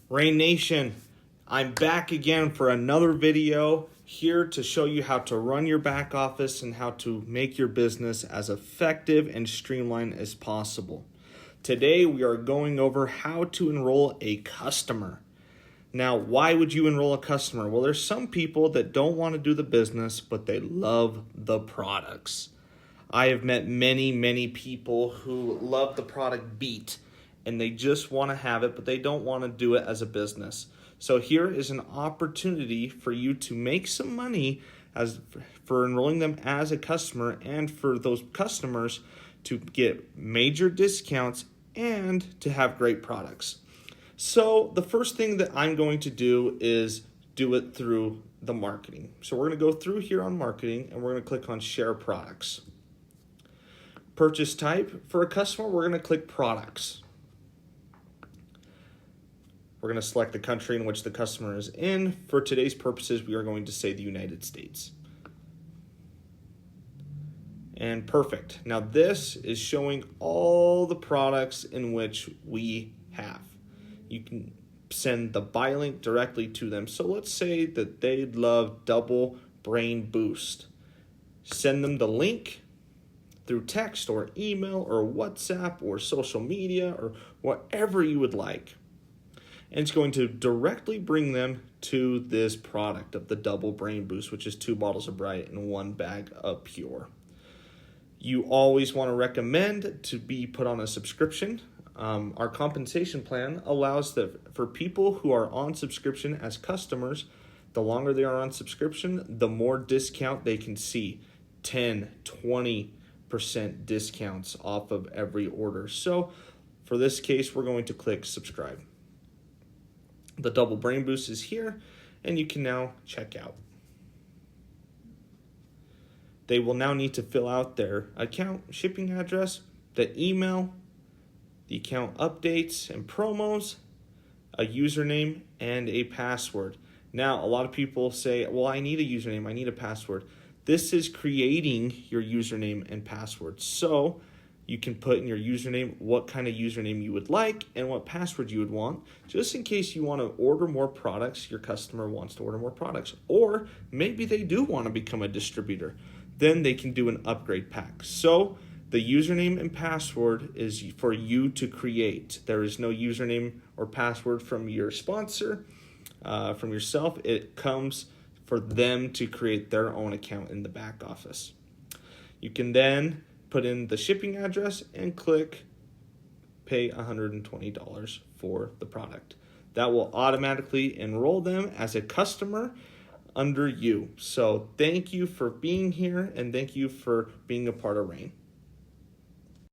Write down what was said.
Rain Nation, I'm back again for another video here to show you how to run your back office and how to make your business as effective and streamlined as possible. Today we are going over how to enroll a customer. Now, why would you enroll a customer? Well, there's some people that don't want to do the business, but they love the products. I have met many people who love the product Beat, and they just want to have it, but they don't want to do it as a business. So here is an opportunity for you to make some money for enrolling them as a customer, and for those customers to get major discounts and to have great products. So the first thing that I'm going to do is do it through the marketing. So we're going to go through here on marketing, and we're going to click on share products. Purchase type, for a customer, we're going to click products. We're going to select the country in which the customer is in. For today's purposes, we are going to say the United States. And perfect. Now this is showing all the products in which we have. You can send the buy link directly to them. So let's say that they love Double Brain Boost. Send them the link through text or email or WhatsApp or social media or whatever you would like. And it's going to directly bring them to this product of the Double Brain Boost, which is 2 bottles of Bright and 1 bag of Pure. You always want to recommend to be put on a subscription. Our compensation plan allows that for people who are on subscription as customers, the longer they are on subscription, the more discount they can see. 10, 20% discounts off of every order. So for this case, we're going to click subscribe. The Double Brain Boost is here, and you can now check out. They will now need to fill out their account, shipping address, the email, the account updates and promos, a username, and a password. Now, a lot of people say, well, I need a username, I need a password. This is creating your username and password. So you can put in your username what kind of username you would like and what password you would want, just in case you want to order more products, your customer wants to order more products. Or maybe they do want to become a distributor. Then they can do an upgrade pack. So the username and password is for you to create. There is no username or password from your sponsor, from yourself. It comes for them to create their own account in the back office. You can then put in the shipping address and click pay $120 for the product. That will automatically enroll them as a customer under you. So thank you for being here, and thank you for being a part of Rain.